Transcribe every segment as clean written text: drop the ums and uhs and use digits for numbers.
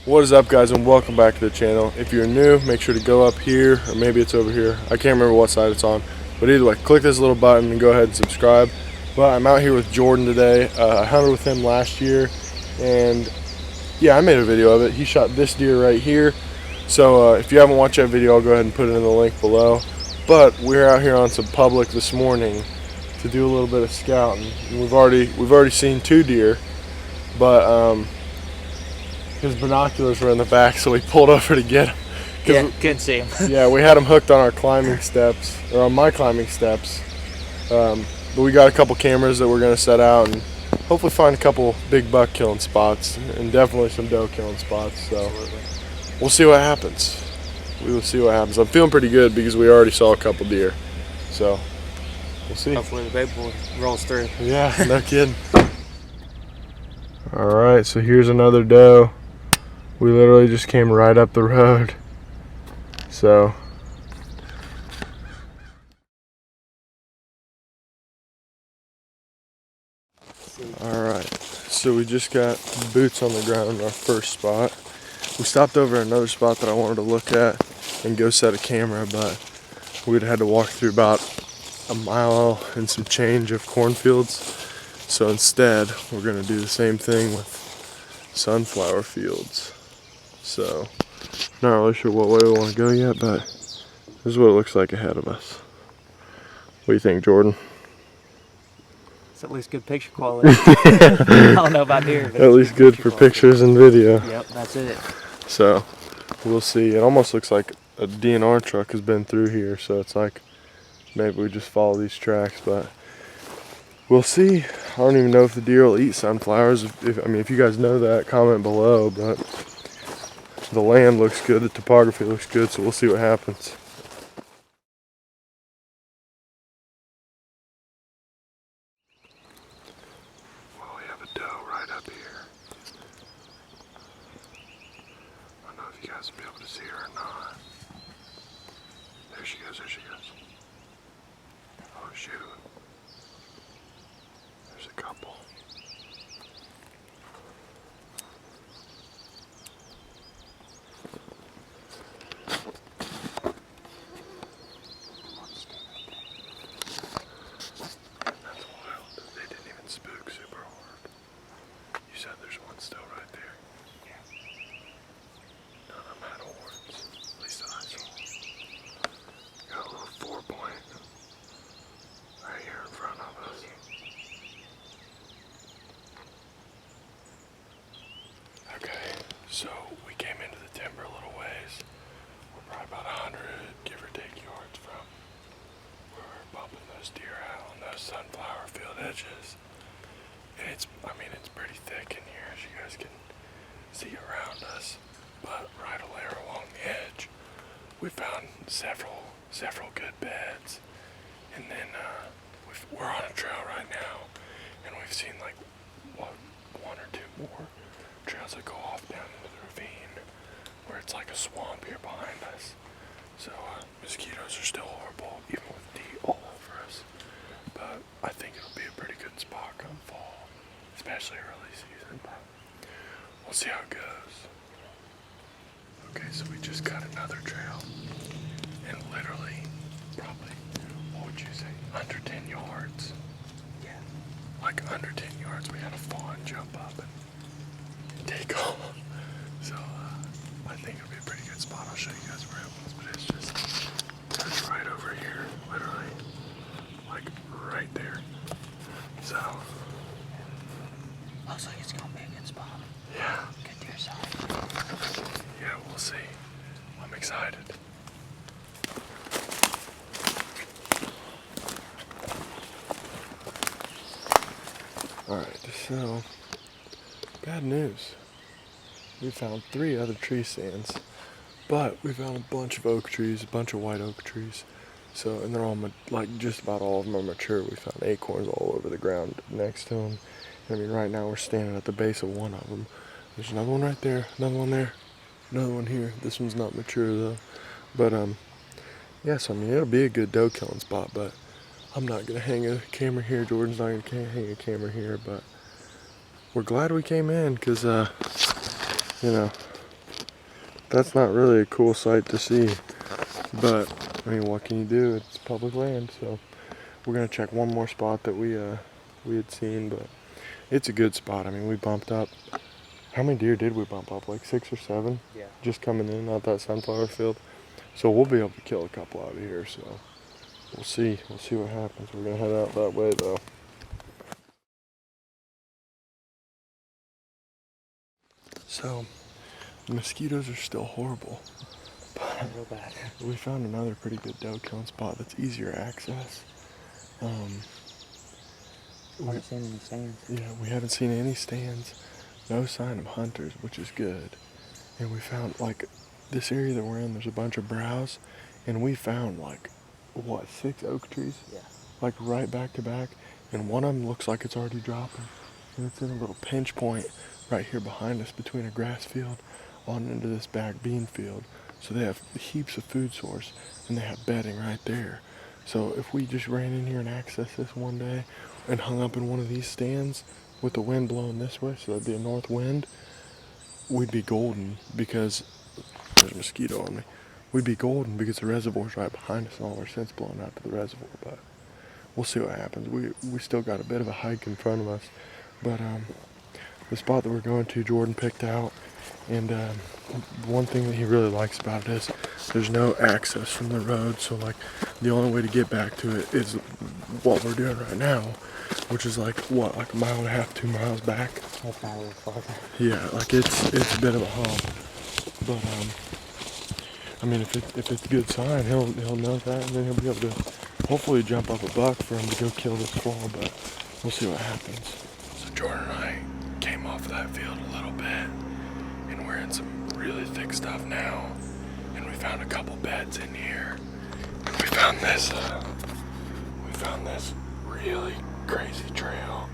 What is up, guys, and welcome back to the channel. If you're new, make sure to go up here, or maybe it's over here. I can't remember what side it's on, but either way, click this little button and go ahead and subscribe. But I'm out here with Jordan today. I hunted with him last year, and yeah, I made a video of it. He shot this deer right here. So if you haven't watched that video, I'll go ahead and put it in the link below. But we're out here on some public this morning to do a little bit of scouting. And we've already seen 2 deer, but his binoculars were in the back, so we pulled over to get him. Yeah, couldn't see him. Yeah, we had him hooked on our climbing steps, or on my climbing steps. But we got a couple cameras that we're gonna set out and hopefully find a couple big buck killing spots and definitely some doe killing spots. So we'll see what happens. We will see what happens. I'm feeling pretty good because we already saw a couple deer. So we'll see. Hopefully the big boy rolls through. Yeah, no kidding. All right, so here's another doe. We literally just came right up the road. So all right, so we just got boots on the ground in our first spot. We stopped over at another spot that I wanted to look at and go set a camera, but we'd had to walk through about a mile and some change of cornfields. So instead, we're gonna do the same thing with sunflower fields. So, not really sure what way we want to go yet, but this is what it looks like ahead of us. What do you think, Jordan? It's at least good picture quality. I don't know about deer, but at least good for pictures and video. Yep, that's it. So, we'll see. It almost looks like a DNR truck has been through here, so it's like maybe we just follow these tracks, but we'll see. I don't even know if the deer will eat sunflowers. If you guys know that, comment below, but the land looks good, the topography looks good, so we'll see what happens. Well, we have a doe right up here. I don't know if you guys will be able to see her or not. There she goes, there she goes. Oh shoot. There's a couple. Spook super hard. You said there's one still right there. Yeah. None of them had horns. At least that I saw. Got a little 4-point right here in front of us. Okay, so we came into the timber a little ways. We're probably about 100, give or take, yards from where we're bumping those deer out on those sunflower field edges. And it's pretty thick in here, as you guys can see around us. But right there along the edge, we found several good beds. And then we're on a trail right now, and we've seen like one or two more trails that go off down into the ravine, where it's like a swamp here behind us. So mosquitoes are still horrible, even with DEET all over us. But I think it'll be a pretty good spot come fall, especially early season, but we'll see how it goes. Okay, so we just got another trail, and literally, probably, what would you say, under 10 yards? Yeah. Like under 10 yards, we had a fawn jump up and take off. So, I think it'll be a pretty good spot. I'll show you guys where it was, but it's right over here, literally, like right there. So, looks like it's gonna be a good spot. yeah. Good deer sight. Yeah, we'll see. I'm excited. Alright, so bad news. We found 3 other tree stands, but we found a bunch of oak trees, a bunch of white oak trees. So, and they're all, like, just about all of them are mature. We found acorns all over the ground next to them. Right now we're standing at the base of one of them. There's another one right there, another one there, another one here. This one's not mature though. But, yeah, so it'll be a good doe killing spot, but I'm not gonna hang a camera here. Jordan's not gonna hang a camera here, but we're glad we came in because, that's not really a cool sight to see. But I mean, what can you do? It's public land, so we're gonna check one more spot that we had seen, but it's a good spot. I mean, we bumped up. How many deer did we bump up? Like 6 or 7? Yeah. Just coming in out that sunflower field. So we'll be able to kill a couple out of here. So we'll see. We'll see what happens. We're gonna head out that way though. So the mosquitoes are still horrible. Real bad. We found another pretty good doe killing spot that's easier access. I haven't seen any stands. Yeah, we haven't seen any stands. No sign of hunters, which is good. And we found, like, this area that we're in, there's a bunch of browse, and we found, like, what, 6 oak trees? Yeah. Like, right back to back, and one of them looks like it's already dropping. And it's in a little pinch point right here behind us between a grass field on into this back bean field. So they have heaps of food source, and they have bedding right there. So if we just ran in here and accessed this one day and hung up in one of these stands with the wind blowing this way, so that'd be a north wind, we'd be golden because there's a mosquito on me. We'd be golden because the reservoir's right behind us and all our scent's blowing out to the reservoir. But we'll see what happens. We still got a bit of a hike in front of us. But the spot that we're going to, Jordan picked out. And one thing that he really likes about it is there's no access from the road. So like the only way to get back to it is what we're doing right now, which is like what, like 1.5 miles, 2 miles back. That's not a little farther. Yeah, like it's a bit of a hump. But I mean, if it's a good sign, he'll know that, and then he'll be able to hopefully jump up a buck for him to go kill this fall. But we'll see what happens. So Jordan and I came off that field a little bit, and we're in some really thick stuff now. And we found a couple beds in here. And we found this really crazy trail.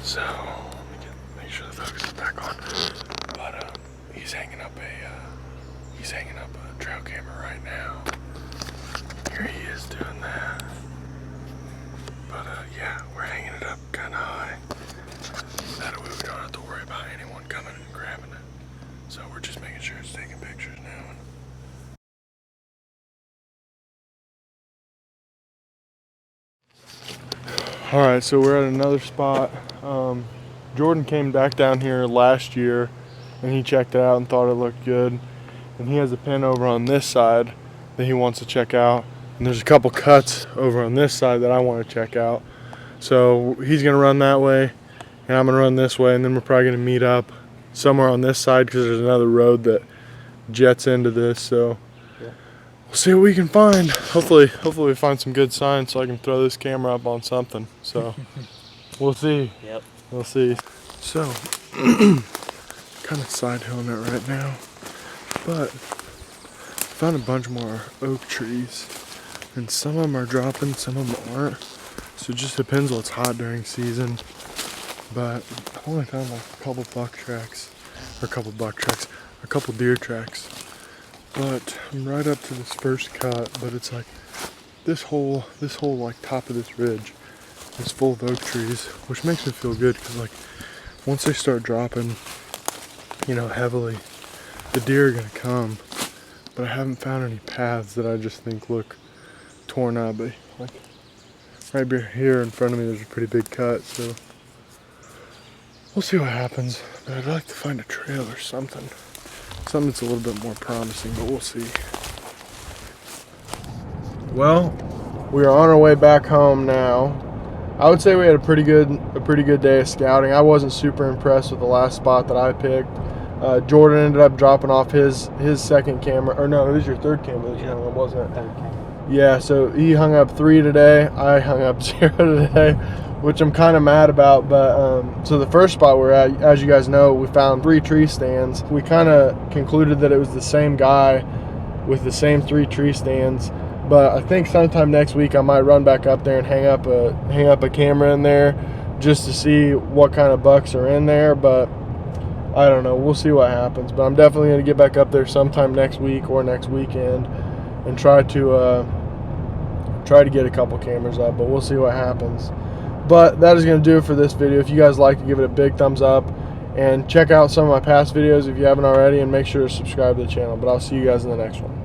So let me make sure the focus is back on. But he's hanging up a trail camera right now. Here he is doing that. But yeah, we're hanging it up kind of high. That way we don't have to worry about anyone coming and grabbing it. So we're just making sure it's taking pictures now. Alright, so we're at another spot. Jordan came back down here last year and he checked it out and thought it looked good. And he has a pen over on this side that he wants to check out. And there's a couple cuts over on this side that I want to check out. So he's going to run that way and I'm going to run this way, and then we're probably going to meet up somewhere on this side because there's another road that jets into this. So yeah, we'll see what we can find. Hopefully we find some good signs so I can throw this camera up on something. So we'll see. Yep. We'll see. So kind of side hilling it right now, but found a bunch more oak trees, and some of them are dropping, some of them aren't. So it just depends what's hot during season. But I've only found like a couple deer tracks. But I'm right up to this first cut, but it's like this whole like top of this ridge is full of oak trees, which makes me feel good because like once they start dropping, you know, heavily, the deer are gonna come. But I haven't found any paths that I just think look torn up. But like right here in front of me, there's a pretty big cut, so we'll see what happens. But I'd like to find a trail or something that's a little bit more promising, but we'll see. Well, we are on our way back home now. I would say we had a pretty good day of scouting. I wasn't super impressed with the last spot that I picked. Jordan ended up dropping off his second camera, or no, it was your third camera that you hung up, wasn't it? Third camera. Yeah, so he hung up 3 today. I hung up 0 today, which I'm kind of mad about. But so the first spot we're at, as you guys know, we found 3 tree stands. We kind of concluded that it was the same guy with the same 3 tree stands. But I think sometime next week I might run back up there and hang up a camera in there just to see what kind of bucks are in there. But I don't know. We'll see what happens. But I'm definitely going to get back up there sometime next week or next weekend and try to get a couple cameras up. But we'll see what happens. But that is going to do it for this video. If you guys like it, give it a big thumbs up. And check out some of my past videos if you haven't already, and make sure to subscribe to the channel. But I'll see you guys in the next one.